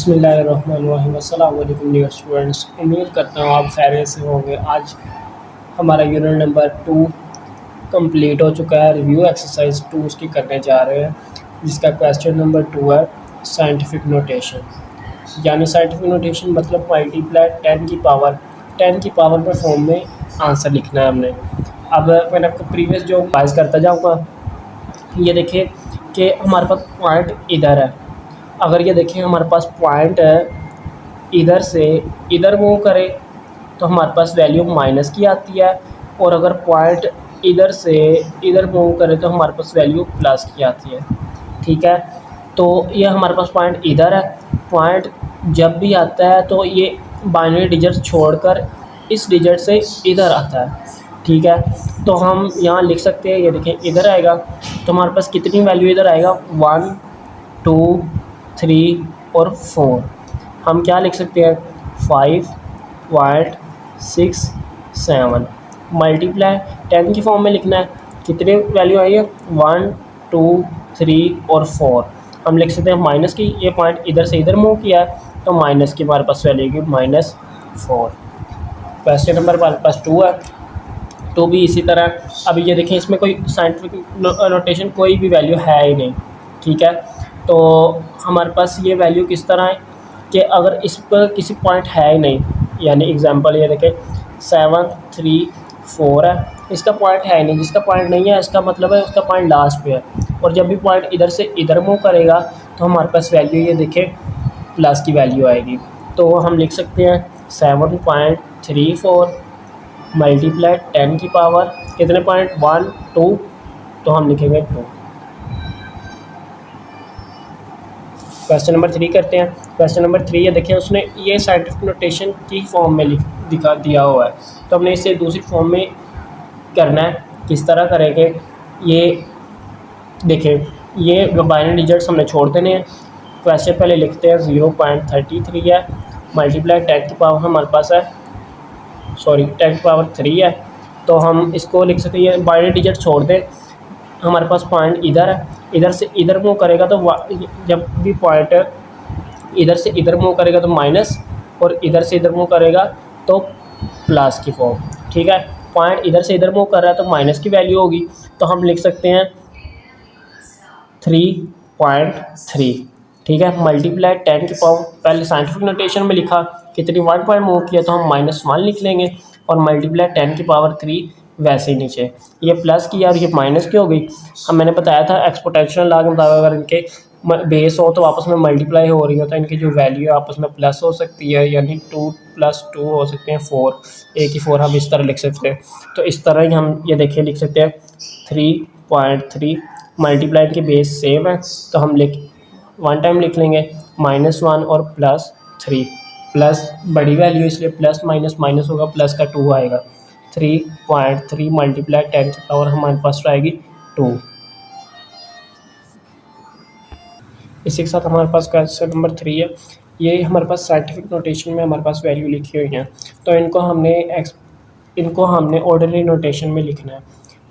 बिस्मिल्लाहिर्रहमानिर्रहीम। अस्सलाम वालेकुम डियर स्टूडेंट्स, उम्मीद करता हूँ आप खैरियत से होंगे। आज हमारा यूनिट नंबर 2 कंप्लीट हो चुका है। रिव्यू एक्सरसाइज 2 उसकी करने जा रहे हैं, जिसका क्वेश्चन नंबर 2 है साइंटिफिक नोटेशन। यानी साइंटिफिक नोटेशन मतलब मल्टीप्लाई 10 की पावर में फॉर्म में आंसर लिखना है हमने। अब मैंने आपको प्रीवियस जो बाइज करता जाऊँगा, ये देखिए कि हमारे पास पॉइंट इधर है। अगर ये देखिए हमारे पास पॉइंट है, इधर से इधर मूव करे तो हमारे पास वैल्यू माइनस की आती है, और अगर पॉइंट इधर से इधर मूव करे तो हमारे पास वैल्यू प्लस की आती है। ठीक है, तो ये हमारे पास पॉइंट इधर है। पॉइंट जब भी आता है तो ये बाइनरी डिजिट छोड़कर इस डिजिट से इधर आता है। ठीक है, तो हम यहाँ लिख सकते हैं, ये देखें इधर आएगा तो हमारे पास कितनी वैल्यू इधर आएगा, 1 2 3 और 4। हम क्या लिख सकते हैं, 5.67 मल्टीप्लाई 10 की फॉर्म में लिखना है। कितने वैल्यू आई है, 1 2 3 और 4। हम लिख सकते हैं माइनस की, ये पॉइंट इधर से इधर मूव किया है तो माइनस की हमारे पास वैल्यू की -4। क्वेश्चन नंबर हमारे पास 2 है, तो भी इसी तरह। अब ये देखें इसमें कोई साइंटिफिक नोटेशन कोई भी वैल्यू है ही नहीं। ठीक है, तो हमारे पास ये वैल्यू किस तरह है कि अगर इस पर किसी पॉइंट है ही नहीं, यानी एग्जांपल ये देखें 7 3 4 है, इसका पॉइंट है ही नहीं। जिसका पॉइंट नहीं है इसका मतलब है उसका पॉइंट लास्ट पे है, और जब भी पॉइंट इधर से इधर मूव करेगा तो हमारे पास वैल्यू ये देखें प्लस की वैल्यू आएगी। तो हम लिख सकते हैं 7.34 मल्टीप्लाई 10 की पावर कितने पॉइंट, 1 2, तो हम लिखेंगे 2। क्वेश्चन नंबर 3 करते हैं। क्वेश्चन नंबर 3 ये देखिए उसने ये साइंटिफिक नोटेशन की फॉर्म में दिखा दिया हुआ है, तो हमने इसे दूसरी फॉर्म में करना है। किस तरह करेंगे, ये देखें ये बाइनरी डिजिट्स हमने छोड़ देने हैं। क्वेश्चन पहले लिखते हैं 0.33 है मल्टीप्लाई 10 की पावर हमारे पास है 10 की पावर 3 है, तो हम इसको लिख सकते हैं। ये बाइनरी डिजिट छोड़ दें, हमारे पास पॉइंट इधर है, इधर से इधर मूव करेगा तो जब भी पॉइंट इधर से इधर मूव करेगा तो माइनस, और इधर से इधर मूव करेगा तो प्लस की फॉर्म। ठीक है, पॉइंट इधर से इधर मूव कर रहा है तो माइनस की वैल्यू होगी, तो हम लिख सकते हैं 3.3। ठीक है, मल्टीप्लाई 10 की पावर पहले साइंटिफिक नोटेशन में लिखा, कितनी 1 पॉइंट मूव किया तो हम -1 लिख लेंगे, और मल्टीप्लाई 10 की पावर 3 वैसे ही नीचे ये प्लस की और ये माइनस की हो गई। अब मैंने बताया था एक्सपोनेंशियल लॉ के मुताबिक अगर इनके बेस हो तो आपस में मल्टीप्लाई हो रही हो तो इनकी जो वैल्यू है आपस में प्लस हो सकती है, यानी 2 + 2 हो सकते हैं 4, एक ही 4 हम इस तरह लिख सकते हैं। तो इस तरह ही हम ये देखिए लिख सकते हैं 3.3 मल्टीप्लाई के बेस सेम है, तो हम वन टाइम लिख लेंगे -1 और +3। प्लस बड़ी वैल्यू इसलिए प्लस माइनस माइनस होगा, प्लस का 2 आएगा। 3.3 मल्टीप्लाई 10 की पावर हमारे पास आएगी 2। इसी के साथ हमारे पास क्वेश्चन नंबर 3 है। ये हमारे पास साइंटिफिक नोटेशन में हमारे पास वैल्यू लिखी हुई हैं, तो इनको हमने ऑर्डिनरी नोटेशन में लिखना है।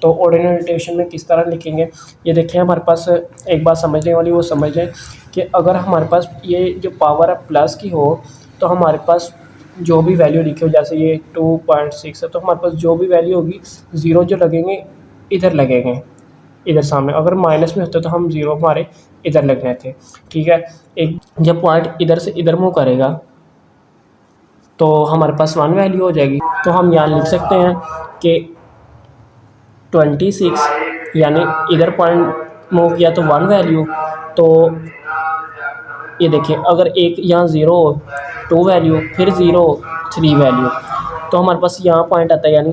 तो ऑर्डिनरी नोटेशन में किस तरह लिखेंगे, ये देखिए हमारे पास एक बात समझने वाली वो समझ लें कि अगर हमारे पास ये जो पावर है प्लस की हो तो हमारे पास जो भी वैल्यू लिखी हो, जैसे ये 2.6 है तो हमारे पास जो भी वैल्यू होगी 0 जो लगेंगे इधर लगेंगे, इधर सामने। अगर माइनस में होता तो हम 0 हमारे इधर लगने थे। ठीक है, एक जब पॉइंट इधर से इधर मूव करेगा तो हमारे पास 1 वैल्यू हो जाएगी, तो हम यहाँ लिख सकते हैं कि 26, यानी इधर पॉइंट मूव किया तो 1 वैल्यू, तो ये देखिए अगर एक यहाँ 0 हो 2 वैल्यू, फिर 0 3 वैल्यू, तो हमारे पास यहाँ पॉइंट आता है, यानी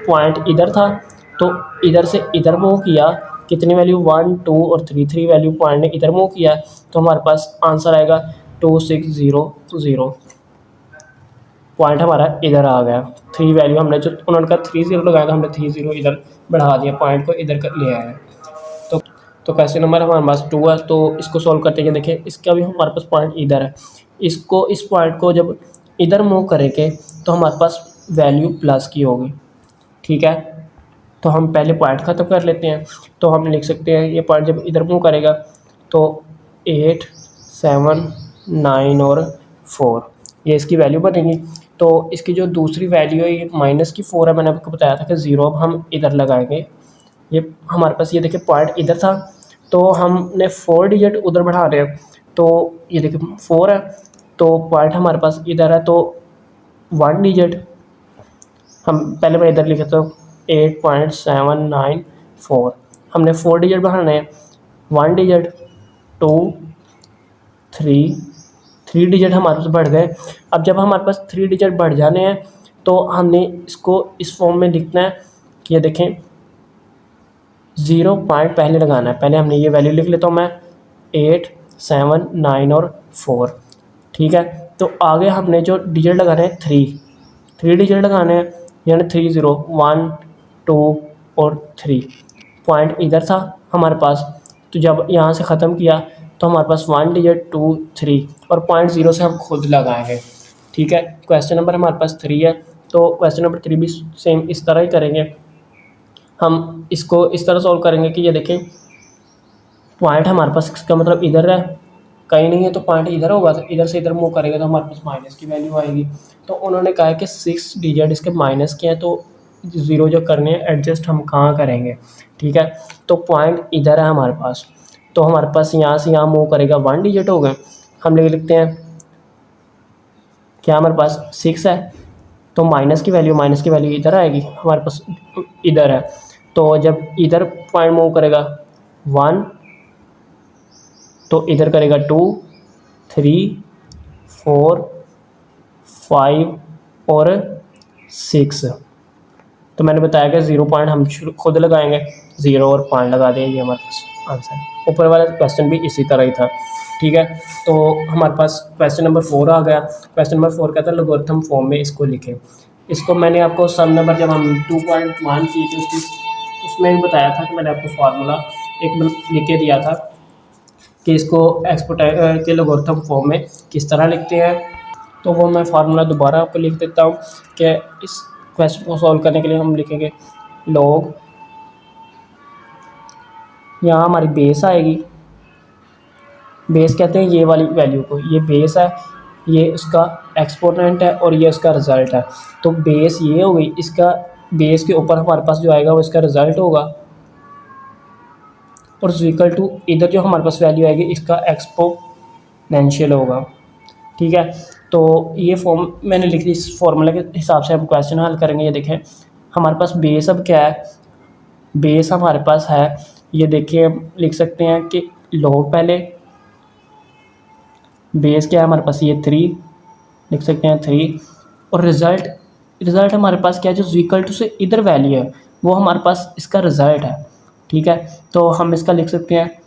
पॉइंट इधर था तो इधर से इधर मूव किया, कितनी वैल्यू 1 2 और 3 वैल्यू पॉइंट ने इधर मूव किया, तो हमारे पास आंसर आएगा 2600। पॉइंट हमारा इधर आ गया। 3 वैल्यू हमने जो उन्होंने कहा 3 0 लगाया, तो हमने 3 0 इधर बढ़ा दिया, पॉइंट को इधर कर ले आया। तो क्वेश्चन नंबर हमारे पास 2 है, तो इसको सॉल्व करते हैं। देखिए इसका भी हमारे पास पॉइंट इधर है, इस पॉइंट को जब इधर मूव करेंगे तो हमारे पास वैल्यू प्लस की होगी। ठीक है, तो हम पहले पॉइंट ख़त्म कर लेते हैं। तो हम लिख सकते हैं ये पॉइंट जब इधर मूव करेगा तो 8 7, 9 और 4, ये इसकी वैल्यू बनेगी। तो इसकी जो दूसरी वैल्यू है ये माइनस की 4 है, मैंने आपको बताया था कि 0 अब हम इधर लगाएंगे। ये हमारे पास ये देखिए पॉइंट इधर था, तो हमने 4 डिजिट उधर बढ़ा रहे हैं, तो ये देखिए 4 है, तो पॉइंट हमारे पास इधर है, तो 1 डिजिट हम पहले मैं इधर लिखे तो 8.794, हमने 4 डिजिट बढ़ाने हैं, 1 डिजिट, 2, 3, 3 डिजिट हमारे पास बढ़ गए। अब जब हमारे पास 3 डिजिट बढ़ जाने हैं तो हमने इसको इस फॉर्म में लिखना है कि ये देखें 0 पॉइंट पहले लगाना है। पहले हमने ये वैल्यू लिख लेता हूँ मैं 8, 7, 9 और 4, ठीक है। तो आगे हमने जो डिजिट लगाने हैं 3 डिजिट लगाने हैं, यानी 3, 0, 1, 2 और 3, पॉइंट इधर था हमारे पास, तो जब यहाँ से ख़त्म किया तो हमारे पास 1 डिजिट, 2, 3 और पॉइंट 0 से हम खुद लगाएंगे, ठीक है। क्वेश्चन नंबर हमारे पास 3 है, तो क्वेश्चन नंबर 3 भी सेम इस तरह ही करेंगे। हम इसको इस तरह सॉल्व करेंगे कि ये देखें पॉइंट हमारे पास इसका मतलब इधर है, कहीं नहीं है तो पॉइंट इधर होगा, तो इधर से इधर मूव करेगा तो हमारे पास माइनस की वैल्यू आएगी। तो उन्होंने कहा है कि 6 डिजिट इसके माइनस के हैं, तो 0 जो करने हैं एडजस्ट हम कहाँ करेंगे, ठीक है। तो पॉइंट इधर है हमारे पास, तो हमारे पास यहाँ से यहाँ मूव करेगा 1 डिजिट हो गए, हम लिखते हैं क्या हमारे पास 6 है, तो माइनस की वैल्यू इधर आएगी, हमारे पास इधर है, तो जब इधर पॉइंट मूव करेगा 1, तो इधर करेगा 2, 3, 4, 5 और 6। तो मैंने बताया कि 0 पॉइंट हम खुद लगाएंगे, 0 और पॉइंट लगा देंगे, ये हमारे पास आंसर। ऊपर वाला क्वेश्चन भी इसी तरह ही था, ठीक है। तो हमारे पास क्वेश्चन नंबर 4 आ गया। क्वेश्चन नंबर 4 कहता है लोगरिथम फॉर्म में इसको लिखें। इसको मैंने आपको सम नंबर जब हम 2.1 की थी उसमें भी बताया था कि मैंने आपको फार्मूला एक लिख के दिया था कि इसको एक्सपोनेंशियल के लोगरिथम फॉर्म में किस तरह लिखते हैं। तो वो मैं फार्मूला दोबारा आपको लिख देता हूँ कि इस क्वेश्चन को सॉल्व करने के लिए हम लिखेंगे लॉग, यहाँ हमारी बेस आएगी, बेस कहते हैं ये वाली वैल्यू को, ये बेस है, ये उसका एक्सपोनेंट है और ये उसका रिज़ल्ट है। तो बेस ये हो गई, इसका बेस के ऊपर हमारे पास जो आएगा वो इसका रिज़ल्ट होगा, और इक्वल टू इधर जो हमारे पास वैल्यू आएगी इसका एक्सपोनेंशियल होगा, ठीक है। तो ये फॉर्म मैंने लिख दी, इस फॉर्मूला के हिसाब से हम क्वेश्चन हल करेंगे। ये देखें हमारे पास बेस अब क्या है, बेस हमारे पास है, ये देखिए हम लिख सकते हैं कि लॉग, पहले बेस क्या है हमारे पास, ये 3 लिख सकते हैं 3, और रिज़ल्ट हमारे पास क्या है, जो इक्वल टू से इधर वैल्यू है वो हमारे पास इसका रिज़ल्ट है, ठीक है। तो हम इसका लिख सकते हैं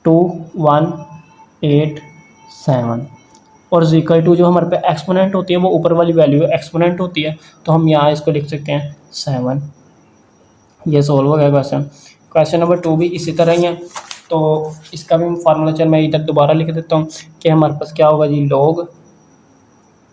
2187, और इक्वल टू जो हमारे पे एक्सपोनेंट होती है वो ऊपर वाली वैल्यू एक्सपोनेंट होती है, तो हम यहाँ इसको लिख सकते हैं 7। ये सॉल्व हो गया क्वेश्चन। क्वेश्चन नंबर 2 भी इसी तरह ही है, तो इसका भी फार्मूला चल मैं इधर दोबारा लिख देता हूँ कि हमारे पास क्या होगा जी, लॉग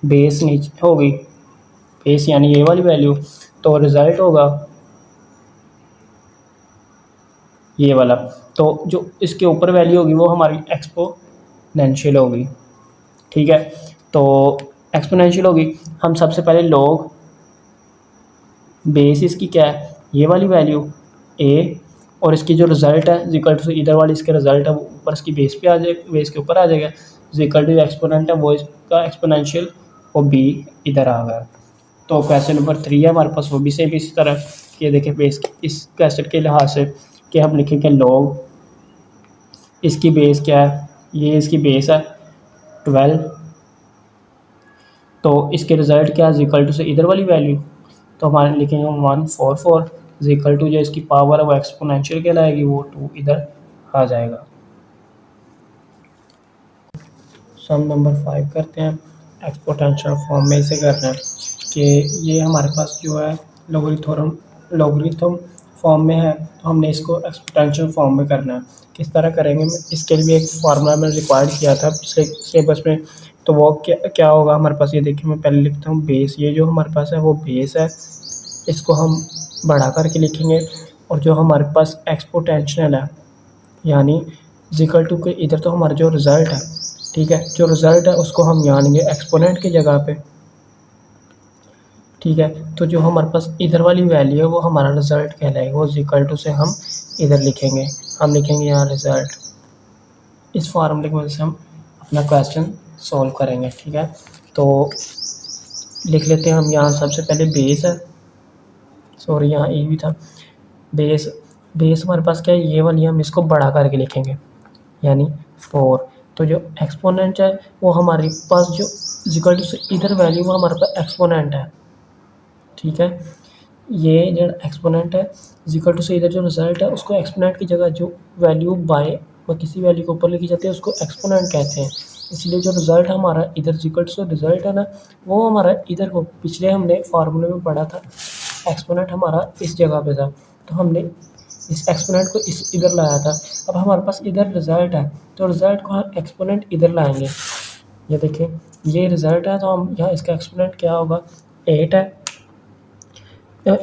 बेस नीचे हो गई, बेस यानी ये वाली वैल्यू, तो रिज़ल्ट होगा ये वाला, तो जो इसके ऊपर वैल्यू होगी वो हमारी एक्सपोनेंशियल होगी, ठीक है। तो एक्सपोनेंशियल होगी, हम सबसे पहले लॉग बेस इसकी क्या है, ये वाली वैल्यू ए, और इसकी जो रिज़ल्ट है इक्वल टू इधर वाली इसके रिज़ल्ट है वो ऊपर इसकी बेस पे आ जाएगा, बेस के ऊपर आ जाएगा, इक्वल टू एक्सपोनेंट है वो इसका एक्सपोनेंशियल, और बी इधर आ गया। तो क्वेश्चन नंबर 3 है हमारे पास, वो भी सेम इसी तरह, ये देखिए बेस इस क्वेश्चन के लिहाज से कि हम लिखेंगे लॉग, इसकी बेस क्या है, ये इसकी बेस है 12, तो इसके रिज़ल्ट क्या है इक्वल टू से इधर वाली वैल्यू, तो हमारे लिखेंगे 144 इक्वल टू जो इसकी पावर है वो एक्सपोनेंशियल कहलाएगी, वो 2 इधर आ जाएगा। सम नंबर 5 करते हैं, एक्सपोनेंशियल फॉर्म में इसे करना है कि ये हमारे पास जो है लोगरिथम फॉर्म में है, तो हमने इसको एक्सपोनेंशियल फॉर्म में करना है। किस तरह करेंगे, इसके लिए एक फार्मूला मैंने रिक्वायर्ड किया था पिछले सिलेबस में, तो वो क्या होगा हमारे पास, ये देखिए मैं पहले लिखता हूँ बेस, ये जो हमारे पास है वो बेस है, इसको हम बढ़ा करके लिखेंगे, और जो हमारे पास एक्सपोनेंशियल है यानी इक्वल टू के इधर तो हमारा जो रिज़ल्ट है, ठीक है, जो रिज़ल्ट है उसको हम यहाँ लेंगे एक्सपोनेंट की जगह पे, ठीक है। तो जो हमारे पास इधर वाली वैल्यू है वो हमारा रिज़ल्ट कहलाएगा, वो इक्वल टू से हम इधर लिखेंगे, हम लिखेंगे यहाँ रिज़ल्ट। इस फार्मूले की वजह से हम अपना क्वेश्चन सॉल्व करेंगे, ठीक है। तो लिख लेते हैं हम यहाँ सबसे पहले बेस है, सॉरी यहाँ ए भी था, बेस। बेस हमारे पास क्या है, ये वाली हम इसको बढ़ा करके लिखेंगे यानी 4। तो जो एक्सपोनेंट है वो हमारे पास जो इक्वल टू से इधर वैल्यू वो हमारे पास एक्सपोनेंट है, ठीक है। ये जो एक्सपोनेंट है इक्वल टू से इधर जो रिजल्ट है उसको एक्सपोनेंट की जगह जो वैल्यू बाय और किसी वैल्यू के ऊपर लिखी जाती है उसको एक्सपोनेंट कहते हैं। इसलिए जो रिजल्ट हमारा इधर इक्वल टू से रिजल्ट है ना, वो हमारा इधर को पिछले हमने फार्मूले में पढ़ा था, एक्सपोनेंट हमारा इस जगह पे था, तो हमने इस एक्सपोनेंट को इस इधर लाया था। अब हमारे पास इधर रिजल्ट है तो रिजल्ट को हम एक्सपोनेंट इधर लाएंगे। ये देखें ये रिजल्ट है, तो हम यहाँ इसका एक्सपोनेंट क्या होगा, 8 है।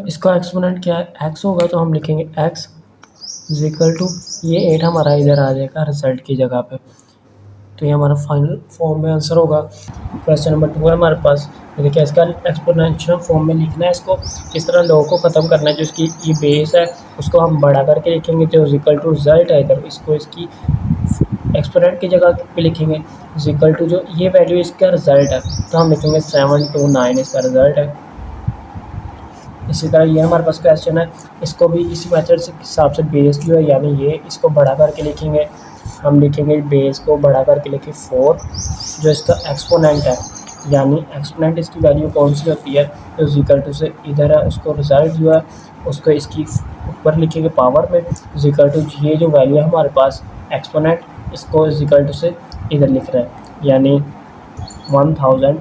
इसका एक्सपोनेंट क्या है, x होगा, तो हम लिखेंगे x इज इक्वल टू ये 8 हमारा इधर आ जाएगा रिजल्ट की जगह पे। तो ये हमारा फाइनल फॉर्म में आंसर होगा। क्वेश्चन नंबर 2 है हमारे पास, देखिए इसका एक्सपोनेंशियल फॉर्म में लिखना है, इसको किस तरह लोगों को ख़त्म करना है। जो इसकी ये बेस है उसको हम बढ़ा करके लिखेंगे, जो इक्वल टू रिजल्ट है इधर इसको इसकी एक्सपोनेंट की जगह पे लिखेंगे, इक्वल टू जो ये वैल्यू इसका रिजल्ट है तो हम लिखेंगे 729 इसका रिजल्ट है। इसी तरह ये हमारे पास क्वेश्चन है, इसको भी इसी मेथड से हिसाब से बेस जो है यानी ये इसको बढ़ा करके लिखेंगे, हम लिखेंगे बेस को बढ़ा करके लिखें 4, जो इसका एक्सपोनेंट है यानी एक्सपोनेंट इसकी वैल्यू कौन सी होती है, तो इक्वल टू से इधर है उसको रिजल्ट जो है उसको इसकी ऊपर लिखेंगे पावर में, इक्वल टू ये जो वैल्यू है हमारे पास एक्सपोनेंट इसको इक्वल टू से इधर लिख रहे हैं यानी 1024।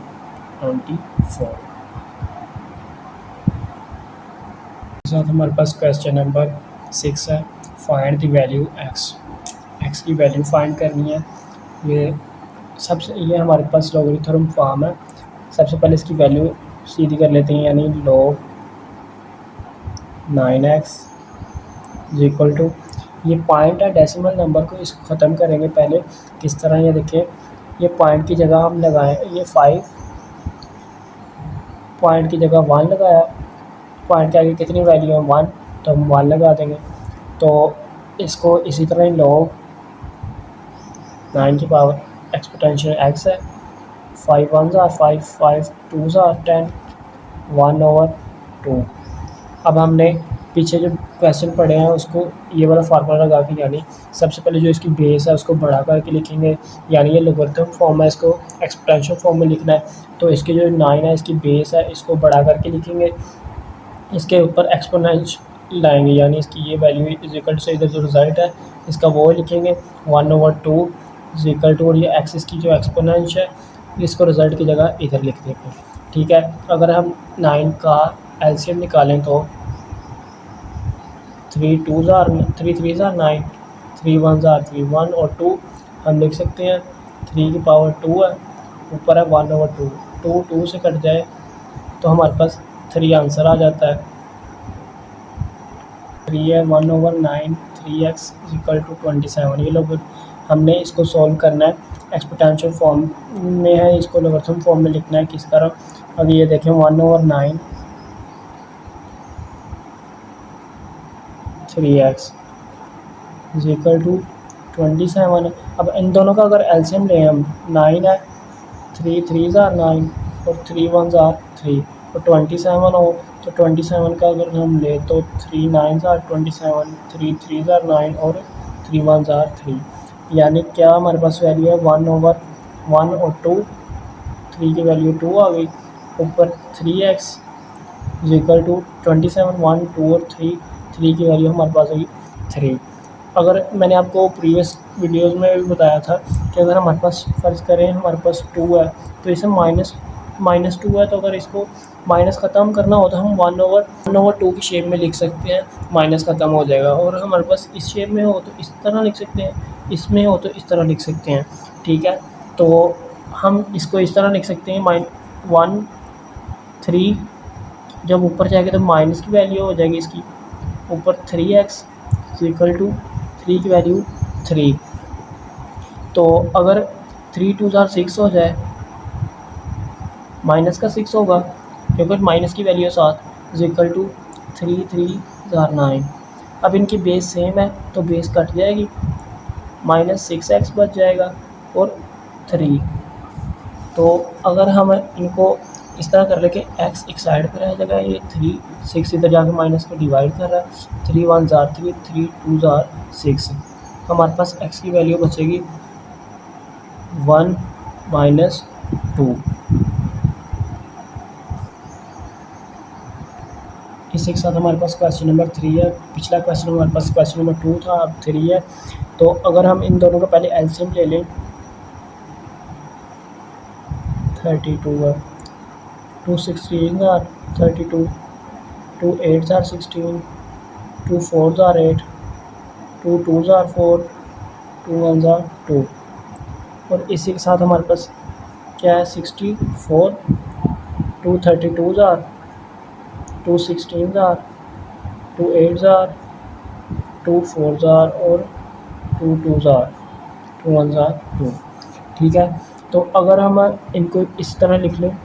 साथ हमारे पास क्वेश्चन नंबर 6 है, फाइंड द वैल्यू x की वैल्यू फाइंड करनी है। ये हमारे पास लॉगरिथम फॉर्म है। सबसे पहले इसकी वैल्यू सीधी कर लेते हैं यानी log 9x इक्वल टू, ये पॉइंट है डेसिमल नंबर को इसको ख़त्म करेंगे पहले किस तरह, ये देखिए ये पॉइंट की जगह हम लगाएं, ये 5 पॉइंट की जगह 1 लगाया, पॉइंट के आगे कितनी वैल्यू है 1, तो हम 1 लगा देंगे। तो इसको इसी तरह ही log 9 की पावर एक्सपोनेंशियल x है, 5 1 are 5, 5 2 are 10, 1/2। अब हमने पीछे जो क्वेश्चन पढ़े हैं उसको ये वाला फार्मूला लगा के यानी सबसे पहले जो इसकी बेस है उसको बढ़ा करके लिखेंगे, यानी ये लॉगरिथम फॉर्म है इसको एक्सपोनेंशियल फॉर्म में लिखना है। तो इसकी जो 9 है इसकी बेस है इसको बढ़ा करके लिखेंगे, इसके ऊपर एक्सपोनेंट लाएंगे यानी इसकी ये वैल्यू इक्वल टू से इधर जो रिजल्ट है इसका वो लिखेंगे 1/2 इक्वल टू, और ये एक्सिस की जो एक्सपोनेंट है इसको रिजल्ट की जगह इधर लिख देंगे, ठीक है। अगर हम 9 का एलसीएम निकालें तो 3 2s are 3 3s are 9, 3 1s are 3, 1 और 2 हम लिख सकते हैं, 3 की पावर 2 है, ऊपर है 1/2, 2 2 से कट जाए तो हमारे पास 3 आंसर आ जाता है। 3 है 1/9, 3x इक्वल टू 27। ये लोग हमने इसको सॉल्व करना है, एक्सपोनेंशियल फॉर्म में है, इसको लॉगरिथम फॉर्म में लिखना है किस तरह। अब ये देखें 1/9 3x इक्वल टू 27 है। अब इन दोनों का अगर एलसीएम लें हम, 9 है, 3 3s are 9 और 3 1s are 3 और 27 हो, तो 27 का अगर हम ले तो 3 9s are 27, 3 3s are 9 और 3 1s are 3, यानी क्या हमारे पास वैल्यू है 1/1 और 2, 3 की वैल्यू 2 आ गई, ऊपर 3x इक्वल टू 27, 1 2 और 3 की वैल्यू हमारे पास होगी 3। अगर मैंने आपको प्रीवियस वीडियोस में भी बताया था कि अगर हमारे पास फ़र्ज़ करें हमारे पास 2 है तो इसे -2 है, तो अगर इसको माइनस ख़त्म करना हो तो हम 1/2 की शेप में लिख सकते हैं, माइनस ख़त्म हो जाएगा। और हमारे पास इस शेप में हो तो इस तरह लिख सकते हैं, इसमें हो तो इस तरह लिख सकते हैं, ठीक है। तो हम इसको इस तरह लिख सकते हैं 1 3, जब ऊपर जाएगा तो माइनस की वैल्यू हो जाएगी इसकी, ऊपर 3x इक्वल टू 3 की वैल्यू 3, तो अगर 3 2 ज़ार 6 हो जाए, माइनस का 6 होगा क्योंकि माइनस की वैल्यू 7 इज इक्वल टू 3 3 ज़ार 9। अब इनकी बेस सेम है तो बेस कट जाएगी, -6x बच जाएगा और 3। तो अगर हम इनको इस तरह कर ले कि x एक साइड पर रह जाएगा, ये 3 6 इधर जाके माइनस को डिवाइड कर रहा है, 3 1 ज़ार 3 3 2 ज़ार 6। हमारे पास x की वैल्यू बचेगी 1 - 2। इसी के साथ हमारे पास क्वेश्चन नंबर 3 है। पिछला क्वेश्चन हमारे पास क्वेश्चन नंबर 2 था, अब 3 है। तो अगर हम इन दोनों का पहले एलसीएम ले लें, 32 है, 2 16 ज़ार 32, 2 8 ज़ार 16, 2 4 ज़ार 8, 2 2 ज़ार 4, 2 1 ज़ार 2। और इसी के साथ हमारे पास क्या है, 64, 2 32 ज़ार, 2 16 ज़ार, 2 8 ज़ार, 2 4 ज़ार और 2 2 ज़ार, 2 1 ज़ार 2। ठीक है, तो अगर हम इनको इस तरह लिख लें,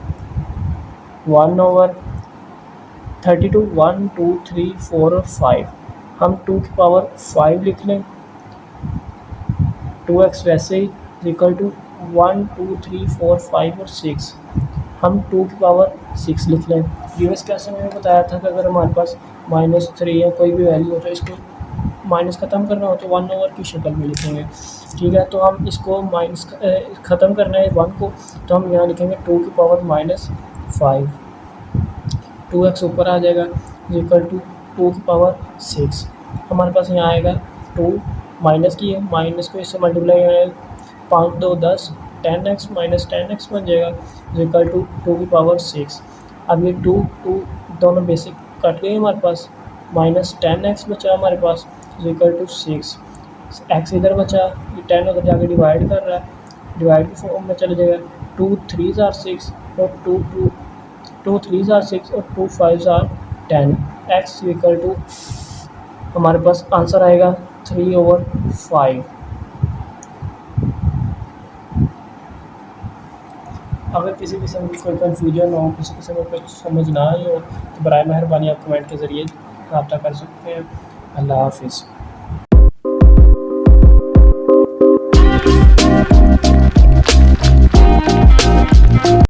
1/32 1 2 3 4 और 5, हम 2 की पावर 5 लिख लें, 2x वैसे ही इक्वल टू 1 2 3 4 5 और 6, हम 2 की पावर 6 लिख लें। प्रीवियस क्लास में मैंने बताया था कि अगर हमारे पास -3 या कोई भी वैल्यू हो तो इसको माइनस ख़त्म करना हो तो 1/, की शक्ल में लिखेंगे। ठीक है, तो हम इसको माइनस ख़त्म करना है 1 को, तो हम यहाँ लिखेंगे 2 की पावर -5, 2x ऊपर आ जाएगा इक्वल टू 2 की पावर 6। हमारे पास यहाँ आएगा 2, माइनस की है, माइनस को इससे मल्टीप्लाई करें, 5 2 10, 10x - 10x बन जाएगा इक्वल टू 2 की पावर 6। अब ये 2 2 दोनों बेसिक कट गए हमारे पास, -10x बचा हमारे पास इक्वल टू 6, x इधर बचा, ये 10 उधर जाके डिवाइड कर रहा है, डिवाइड की फॉर्म में चले जाएगा, 2 3 ज़ार 6 और 2 3 ज़ार 6 और 2 5 ज़ार 10, x इक्वल टू हमारे पास आंसर आएगा 3/5। अगर किसी किस्म की कोई कन्फ्यूजन हो, किसी किस्म का कुछ समझ ना आई हो तो बराए मेहरबानी आप कमेंट के ज़रिए रब्ता कर सकते हैं। अल्लाह हाफ़िज़।